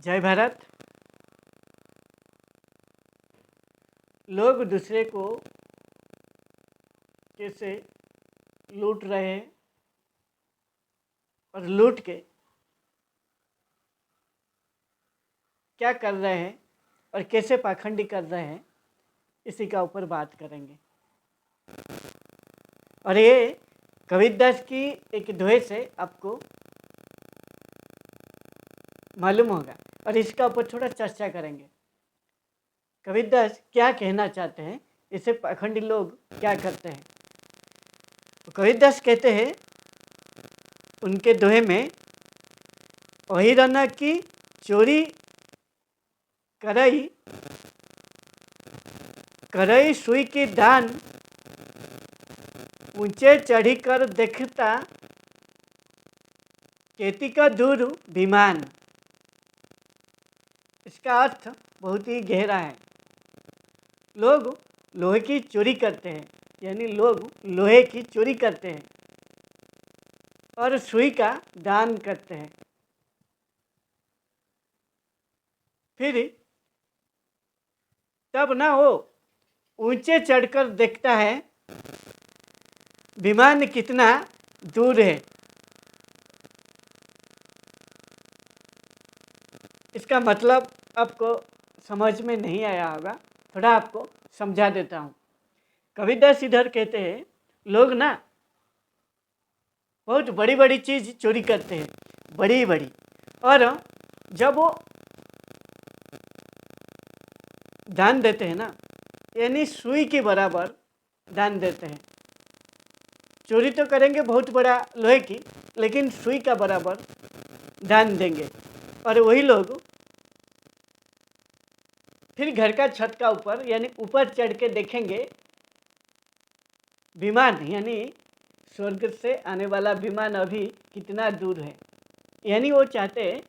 जय भारत। लोग दूसरे को कैसे लूट रहे हैं और लूट के क्या कर रहे हैं और कैसे पाखंडी कर रहे हैं, इसी का ऊपर बात करेंगे। और ये कबीरदास की एक दोहे से आपको मालूम होगा और इसका ऊपर थोड़ा चर्चा करेंगे। कबीरदास क्या कहना चाहते हैं, इसे पाखंडी लोग क्या करते हैं। तो कबीरदास कहते हैं उनके दोहे में, ओहिरना की चोरी करई करई सुई की दान, ऊंचे चढ़ी कर देखता केती का दूर विमान। इसका अर्थ बहुत ही गहरा है। लोग लोहे की चोरी करते हैं, यानी लोग लोहे की चोरी करते हैं और सुई का दान करते हैं। फिर तब ना वो ऊंचे चढ़कर देखता है विमान कितना दूर है। इसका मतलब आपको समझ में नहीं आया होगा, थोड़ा आपको समझा देता हूँ। कबीरदास इधर कहते हैं लोग ना बहुत बड़ी बड़ी चीज़ चोरी करते हैं, बड़ी बड़ी, और जब वो दान देते हैं ना, यानी सुई के बराबर दान देते हैं। चोरी तो करेंगे बहुत बड़ा लोहे की, लेकिन सुई का बराबर दान देंगे। और वही लोग फिर घर का छत का ऊपर यानी ऊपर चढ़ के देखेंगे विमान, यानी स्वर्ग से आने वाला विमान अभी कितना दूर है। यानी वो चाहते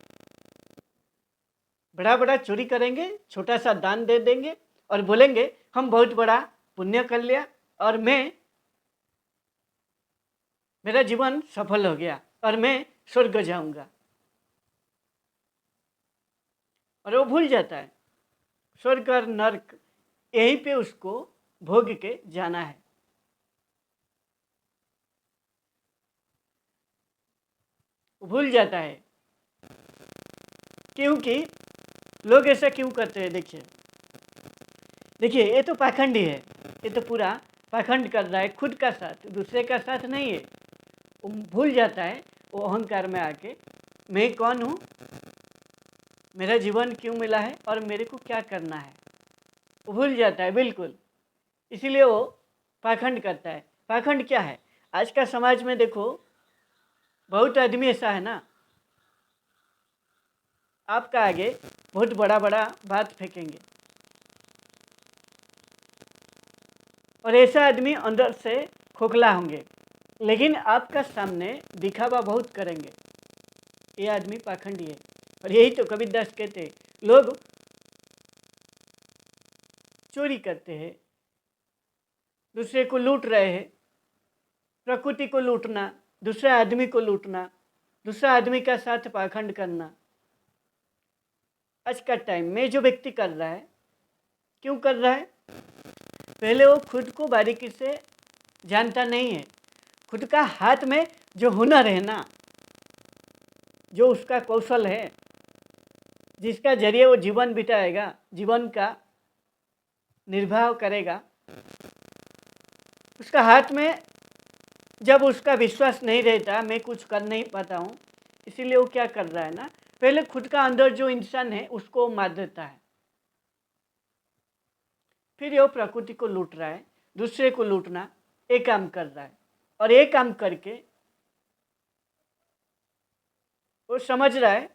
बड़ा बड़ा चोरी करेंगे, छोटा सा दान दे देंगे और बोलेंगे हम बहुत बड़ा पुण्य कर लिया और मेरा जीवन सफल हो गया और मैं स्वर्ग जाऊंगा। और वो भूल जाता है स्वर्ग और नर्क यहीं पे उसको भोग के जाना है। भूल जाता है क्योंकि लोग ऐसा क्यों करते हैं। देखिए ये तो पाखंडी है, ये तो पूरा पाखंड कर रहा है, खुद का साथ, दूसरे का साथ नहीं है। वो भूल जाता है, वो अहंकार में आके मैं कौन हूँ, मेरा जीवन क्यों मिला है और मेरे को क्या करना है, वो भूल जाता है बिल्कुल। इसीलिए वो पाखंड करता है। पाखंड क्या है, आज का समाज में देखो बहुत आदमी ऐसा है ना, आपका आगे बहुत बड़ा बड़ा बात फेंकेंगे और ऐसा आदमी अंदर से खोखला होंगे, लेकिन आपका सामने दिखावा बहुत करेंगे। ये आदमी पाखंडी है। और यही तो कबीरदास कहते हैं, लोग चोरी करते हैं, दूसरे को लूट रहे हैं। प्रकृति को लूटना, दूसरे आदमी को लूटना, दूसरा आदमी का साथ पाखंड करना, आज का टाइम में जो व्यक्ति कर रहा है, क्यों कर रहा है? पहले वो खुद को बारीकी से जानता नहीं है। खुद का हाथ में जो हुनर है ना, जो उसका कौशल है, जिसका जरिए वो जीवन बिताएगा, जीवन का निर्वाह करेगा, उसका हाथ में जब उसका विश्वास नहीं रहता, मैं कुछ कर नहीं पाता हूँ, इसीलिए वो क्या कर रहा है ना, पहले खुद का अंदर जो इंसान है उसको मार देता है। फिर वो प्रकृति को लूट रहा है, दूसरे को लूटना एक काम कर रहा है। और एक काम करके वो समझ रहा है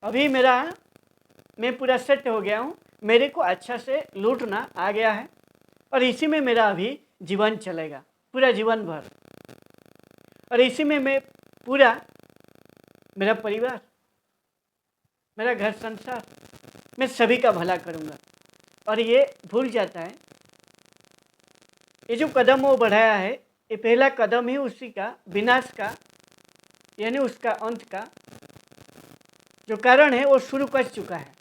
अभी मैं पूरा सेट हो गया हूँ, मेरे को अच्छा से लूटना आ गया है और इसी में मेरा अभी जीवन चलेगा पूरा जीवन भर, और इसी में मैं पूरा मेरा परिवार, मेरा घर संसार, मैं सभी का भला करूँगा। और ये भूल जाता है ये जो कदम वो बढ़ाया है, ये पहला कदम ही उसी का विनाश का, यानी उसका अंत का जो कारण है वो शुरू कर चुका है।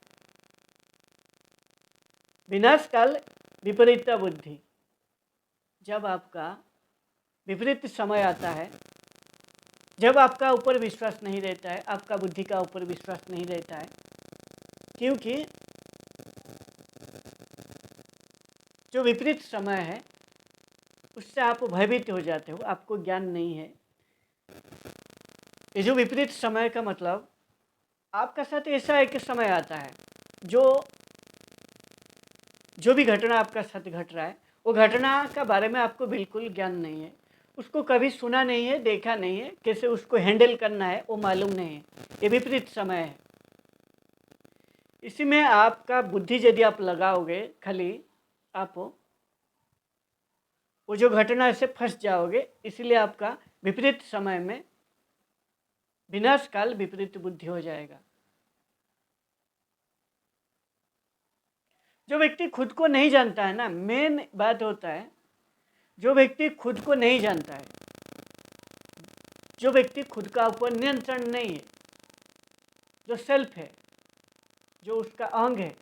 विनाश काल विपरीत बुद्धि, जब आपका विपरीत समय आता है, जब आपका ऊपर विश्वास नहीं रहता है, आपका बुद्धि का ऊपर विश्वास नहीं रहता है, क्योंकि जो विपरीत समय है उससे आप भयभीत हो जाते हो, आपको ज्ञान नहीं है। ये जो विपरीत समय का मतलब, आपका साथ ऐसा एक समय आता है जो भी घटना आपका साथ घट रहा है, वो घटना का बारे में आपको बिल्कुल ज्ञान नहीं है, उसको कभी सुना नहीं है, देखा नहीं है, कैसे उसको हैंडल करना है वो मालूम नहीं है। ये विपरीत समय है। इसी में आपका बुद्धि यदि आप लगाओगे, खाली आप वो जो घटना से फंस जाओगे। इसलिए आपका विपरीत समय में विनाश काल विपरीत बुद्धि हो जाएगा। जो व्यक्ति खुद को नहीं जानता है ना, मेन बात होता है, जो व्यक्ति खुद को नहीं जानता है, जो व्यक्ति खुद का ऊपर नियंत्रण नहीं है, जो सेल्फ है, जो उसका अंग है,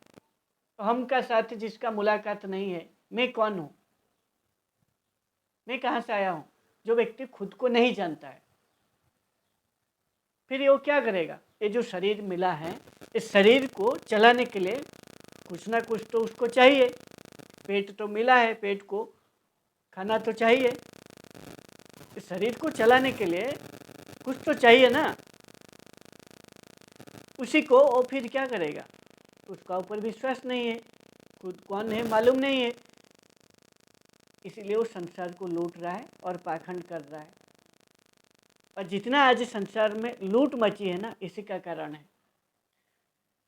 हम का साथ जिसका मुलाकात नहीं है, मैं कौन हूँ, मैं कहाँ से आया हूँ, जो व्यक्ति खुद को नहीं जानता है, फिर वो क्या करेगा? ये जो शरीर मिला है, इस शरीर को चलाने के लिए कुछ ना कुछ तो उसको चाहिए। पेट तो मिला है, पेट को खाना तो चाहिए। इस शरीर को चलाने के लिए कुछ तो चाहिए ना। उसी को वो फिर क्या करेगा? उसका ऊपर विश्वास नहीं है, खुद कौन है मालूम नहीं है, इसीलिए वो संसार को लूट रहा है और पाखंड कर रहा है। और जितना आज संसार में लूट मची है ना, इसी का कारण है।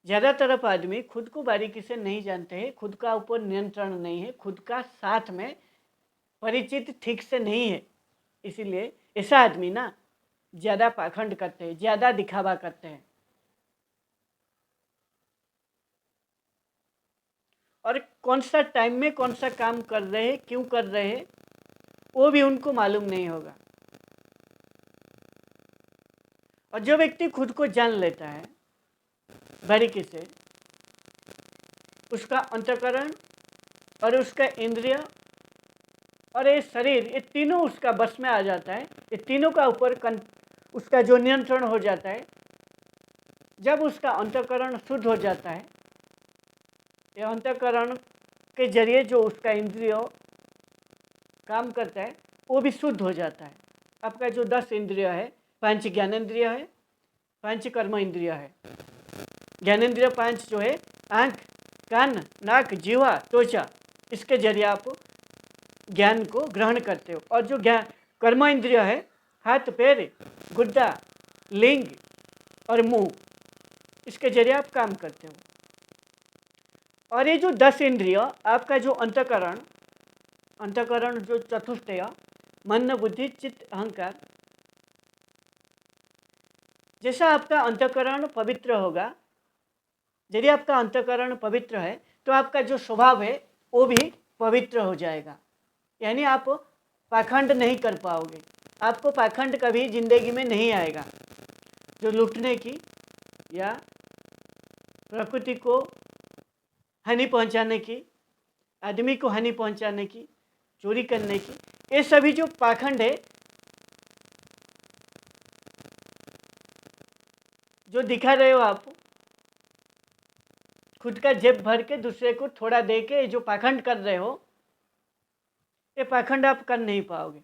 ज़्यादातर आदमी खुद को बारीकी से नहीं जानते हैं, खुद का ऊपर नियंत्रण नहीं है, खुद का साथ में परिचित ठीक से नहीं है। इसीलिए ऐसा आदमी ना ज़्यादा पाखंड करते हैं, ज़्यादा दिखावा करते हैं, और कौन सा टाइम में कौन सा काम कर रहे हैं, क्यों कर रहे हैं, वो भी उनको मालूम नहीं होगा। और जो व्यक्ति खुद को जान लेता है बारीकी से, उसका अंतःकरण और उसका इंद्रिय और ये शरीर, ये तीनों उसका बस में आ जाता है। ये तीनों का ऊपर उसका जो नियंत्रण हो जाता है। जब उसका अंतःकरण शुद्ध हो जाता है, ये अंतःकरण के जरिए जो उसका इंद्रिय काम करता है वो भी शुद्ध हो जाता है। आपका जो 10 इंद्रिय है, 5 ज्ञानेंद्रिय है, 5 कर्म इंद्रिय है। ज्ञानेंद्रिय 5 जो है आँख, कान, नाक, जीवा, त्वचा, इसके जरिए आप ज्ञान को ग्रहण करते हो। और जो कर्म इंद्रिय है, हाथ, पैर, गुद्दा, लिंग और मुंह, इसके जरिए आप काम करते हो। और ये जो 10 इंद्रिय, आपका जो अंतःकरण जो चतुष्टय, मन, बुद्धि, चित्त, अहंकार, जैसा आपका अंतःकरण पवित्र होगा, यदि आपका अंतःकरण पवित्र है तो आपका जो स्वभाव है वो भी पवित्र हो जाएगा। यानी आप पाखंड नहीं कर पाओगे, आपको पाखंड कभी जिंदगी में नहीं आएगा। जो लूटने की या प्रकृति को हानि पहुंचाने की, आदमी को हानि पहुंचाने की, चोरी करने की, ये सभी जो पाखंड है, जो दिखा रहे हो आप, खुद का जेब भर के दूसरे को थोड़ा दे के जो पाखंड कर रहे हो, ये पाखंड आप कर नहीं पाओगे।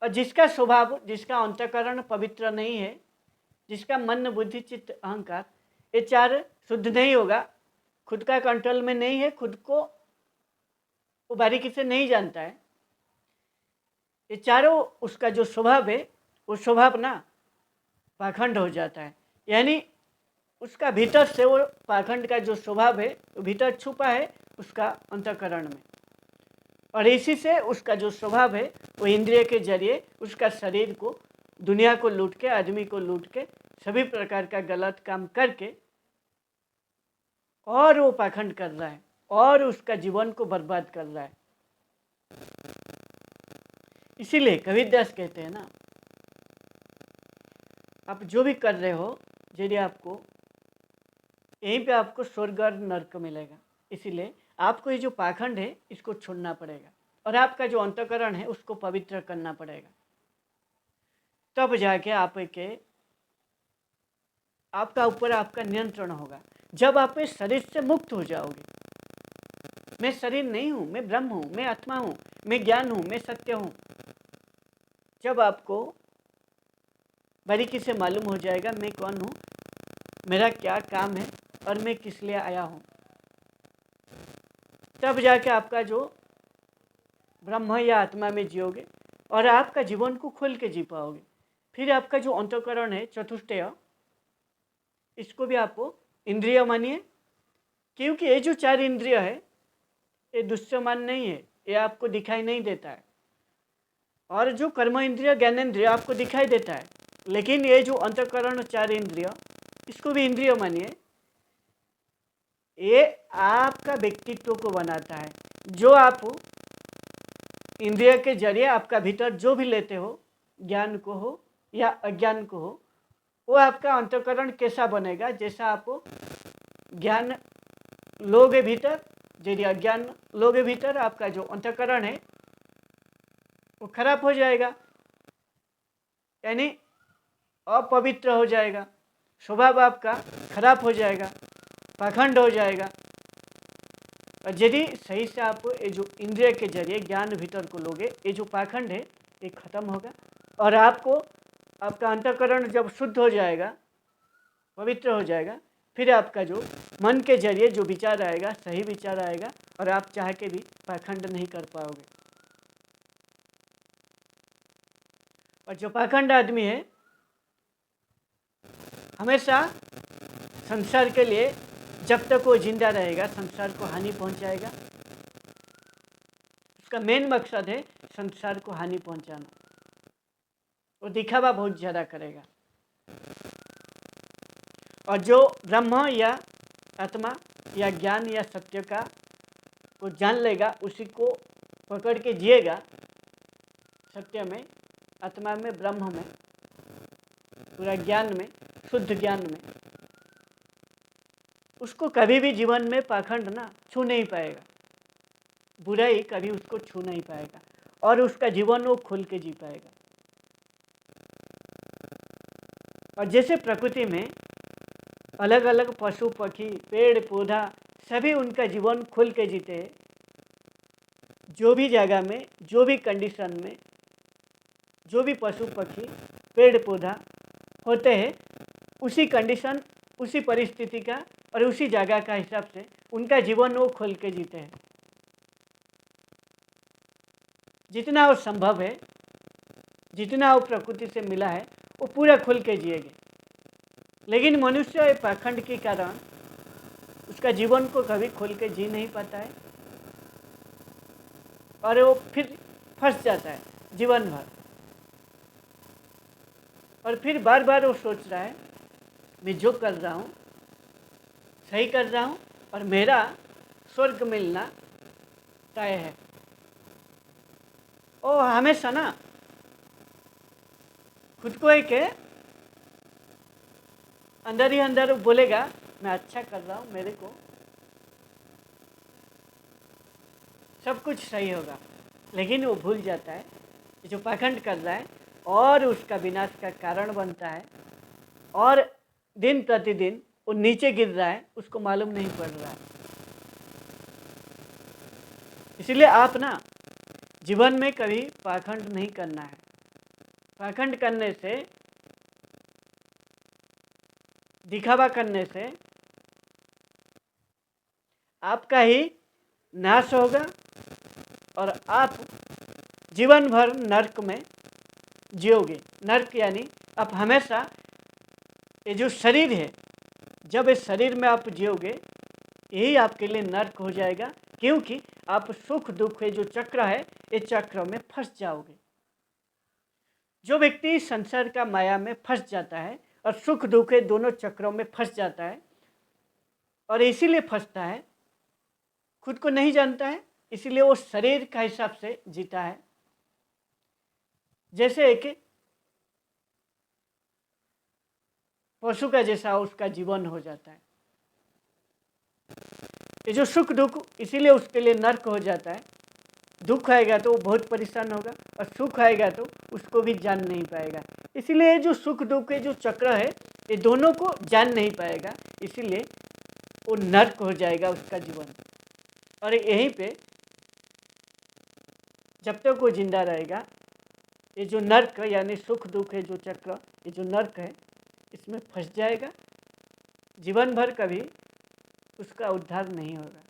और जिसका स्वभाव, जिसका अंतःकरण पवित्र नहीं है, जिसका मन, बुद्धि, चित्त, अहंकार, ये 4 शुद्ध नहीं होगा, खुद का कंट्रोल में नहीं है, खुद को वो बारीकी से नहीं जानता है, ये चारों उसका जो स्वभाव है, वो स्वभाव ना पाखंड हो जाता है। यानी उसका भीतर से वो पाखंड का जो स्वभाव है वो भीतर छुपा है उसका अंतःकरण में, और इसी से उसका जो स्वभाव है वो इंद्रिय के जरिए उसका शरीर को, दुनिया को लूट के, आदमी को लूट के, सभी प्रकार का गलत काम करके और वो पाखंड कर रहा है और उसका जीवन को बर्बाद कर रहा है। इसीलिए कबीरदास कहते हैं ना, आप जो भी कर रहे हो, यदि आपको यहीं पे आपको स्वर्ग और नर्क मिलेगा। इसीलिए आपको ये जो पाखंड है इसको छोड़ना पड़ेगा और आपका जो अंतःकरण है उसको पवित्र करना पड़ेगा। तब जाके आपका ऊपर आपका नियंत्रण होगा। जब आप इस शरीर से मुक्त हो जाओगे, मैं शरीर नहीं हूँ, मैं ब्रह्म हूँ, मैं आत्मा हूँ, मैं ज्ञान हूँ, मैं सत्य हूँ, जब आपको बारीकी से मालूम हो जाएगा मैं कौन हूँ, मेरा क्या काम है और मैं किस लिए आया हूँ, तब जाके आपका जो ब्रह्म या आत्मा में जियोगे और आपका जीवन को खोल के जी पाओगे। फिर आपका जो अंतःकरण है चतुष्टय, इसको भी आपको इंद्रिय मानिए, क्योंकि ये जो 4 इंद्रिय है ये दुष्यमान नहीं है, ये आपको दिखाई नहीं देता है। और जो कर्म इंद्रिय ज्ञानेंद्रिय आपको दिखाई देता है, लेकिन ये जो अंतःकरण 4 इंद्रिय, इसको भी इंद्रिय मानिए, ये आपका व्यक्तित्व को बनाता है। जो आप इंद्रिय के जरिए आपका भीतर जो भी लेते हो, ज्ञान को हो या अज्ञान को हो, वो आपका अंतःकरण कैसा बनेगा, जैसा आप ज्ञान लोगे भीतर, यदि अज्ञान लोगे भीतर, आपका जो अंतःकरण है वो खराब हो जाएगा, यानी अपवित्र हो जाएगा, स्वभाव आपका खराब हो जाएगा, पाखंड हो जाएगा। और यदि सही से आप ये जो इंद्रिय के जरिए ज्ञान भीतर को लोगे, ये जो पाखंड है ये खत्म होगा और आपको आपका अंतःकरण जब शुद्ध हो जाएगा, पवित्र हो जाएगा, फिर आपका जो मन के जरिए जो विचार आएगा सही विचार आएगा और आप चाह के भी पाखंड नहीं कर पाओगे। और जो पाखंड आदमी है हमेशा संसार के लिए, जब तक वो जिंदा रहेगा संसार को हानि पहुंचाएगा। उसका मेन मकसद है संसार को हानि पहुंचाना, वो दिखावा बहुत ज़्यादा करेगा। और जो ब्रह्म या आत्मा या ज्ञान या सत्य का को जान लेगा, उसी को पकड़ के जिएगा, सत्य में, आत्मा में, ब्रह्म में, पूरा ज्ञान में, शुद्ध ज्ञान में, उसको कभी भी जीवन में पाखंड ना छू नहीं पाएगा, बुराई कभी उसको छू नहीं पाएगा और उसका जीवन वो खुल के जी पाएगा। और जैसे प्रकृति में अलग अलग पशु पक्षी पेड़ पौधा सभी उनका जीवन खुल के जीते हैं, जो भी जगह में, जो भी कंडीशन में, जो भी पशु पक्षी पेड़ पौधा होते हैं, उसी कंडीशन, उसी परिस्थिति का और उसी जगह का हिसाब से उनका जीवन वो खोल के जीते हैं। जितना वो संभव है, जितना वो प्रकृति से मिला है, वो पूरा खुल के जिएंगे। लेकिन मनुष्य पाखंड के कारण उसका जीवन को कभी खोल के जी नहीं पाता है और वो फिर फंस जाता है जीवन भर। और फिर बार बार वो सोच रहा है मैं जो कर रहा हूँ सही कर रहा हूँ और मेरा स्वर्ग मिलना तय है। वो हमेशा ना खुद को एक अंदर ही अंदर बोलेगा मैं अच्छा कर रहा हूँ, मेरे को सब कुछ सही होगा, लेकिन वो भूल जाता है जो पाखंड कर रहा है और उसका विनाश का कारण बनता है और दिन प्रतिदिन वो नीचे गिर रहा है, उसको मालूम नहीं पड़ रहा है। इसलिए आप ना जीवन में कभी पाखंड नहीं करना है। पाखंड करने से, दिखावा करने से आपका ही नाश होगा और आप जीवन भर नर्क में जियोगे। नर्क यानी आप हमेशा, ये जो शरीर है, जब इस शरीर में आप जियोगे यही आपके लिए नर्क हो जाएगा, क्योंकि आप सुख दुख ये जो चक्र है, ये चक्र में फंस जाओगे। जो व्यक्ति संसार का माया में फंस जाता है और सुख दुख के दोनों चक्रों में फंस जाता है और इसीलिए फंसता है, खुद को नहीं जानता है, इसीलिए वो शरीर का हिसाब से जीता है। जैसे एक पशु का जैसा उसका जीवन हो जाता है। ये जो सुख दुख इसीलिए उसके लिए नर्क हो जाता है। दुख आएगा तो वो बहुत परेशान होगा और सुख आएगा तो उसको भी जान नहीं पाएगा। इसीलिए जो सुख दुख के जो चक्र है ये दोनों को जान नहीं पाएगा, इसीलिए वो नर्क हो जाएगा उसका जीवन। और यहीं पे जब तक वो जिंदा रहेगा ये जो नर्क यानी सुख दुख है जो चक्र, ये जो नर्क है इसमें फंस जाएगा, जीवन भर कभी उसका उद्धार नहीं होगा।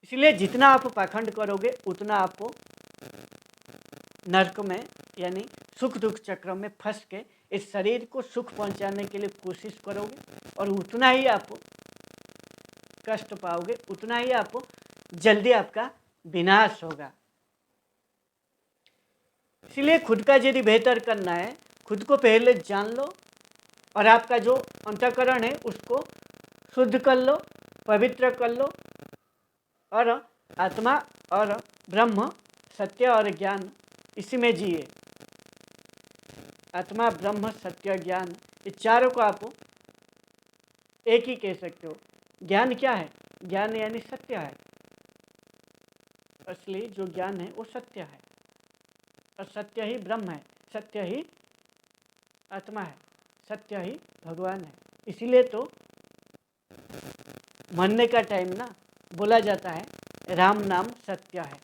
इसलिए जितना आप पाखंड करोगे उतना आपको नर्क में यानी सुख दुख चक्र में फंस के इस शरीर को सुख पहुंचाने के लिए कोशिश करोगे और उतना ही आप कष्ट पाओगे, उतना ही आप जल्दी आपका विनाश होगा। इसलिए खुद का यदि बेहतर करना है, खुद को पहले जान लो और आपका जो अंतःकरण है उसको शुद्ध कर लो, पवित्र कर लो और आत्मा और ब्रह्म, सत्य और ज्ञान इसी में जिए। आत्मा, ब्रह्म, सत्य, ज्ञान, ये चारों को आप एक ही कह सकते हो। ज्ञान क्या है? ज्ञान यानी सत्य है। असली जो ज्ञान है वो सत्य है और सत्य ही ब्रह्म है, सत्य ही आत्मा है, सत्य ही भगवान है। इसीलिए तो मरने का टाइम ना बोला जाता है राम नाम सत्य है।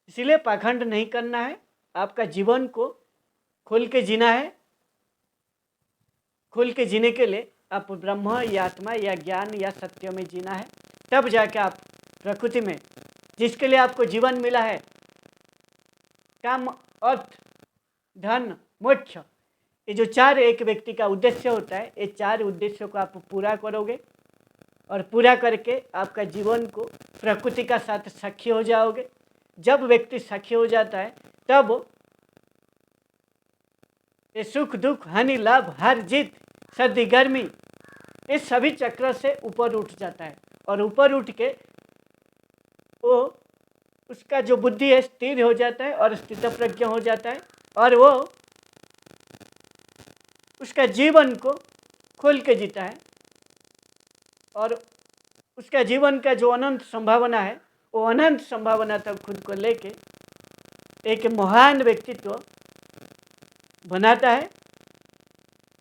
इसीलिए पाखंड नहीं करना है, आपका जीवन को खोल के जीना है। खोल के जीने के लिए आप ब्रह्म या आत्मा या ज्ञान या सत्य में जीना है, तब जाके आप प्रकृति में जिसके लिए आपको जीवन मिला है, काम, अर्थ, धन, मोक्ष, ये जो चार एक व्यक्ति का उद्देश्य होता है, ये चार उद्देश्यों को आप पूरा करोगे और पूरा करके आपका जीवन को प्रकृति का साथ सखी हो जाओगे। जब व्यक्ति सखी हो जाता है तब ये सुख दुख, हानि लाभ, हार जीत, सर्दी गर्मी, इस सभी चक्र से ऊपर उठ जाता है और ऊपर उठ के वो उसका जो बुद्धि है स्थिर हो जाता है और स्थित प्रज्ञ हो जाता है और वो उसका जीवन को खोल के जीता है और उसका जीवन का जो अनंत संभावना है वो अनंत संभावना तक खुद को लेके एक महान व्यक्तित्व बनाता है।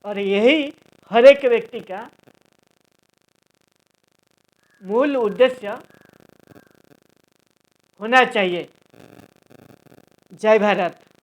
और यही हर एक व्यक्ति का मूल उद्देश्य होना चाहिए। जय भारत।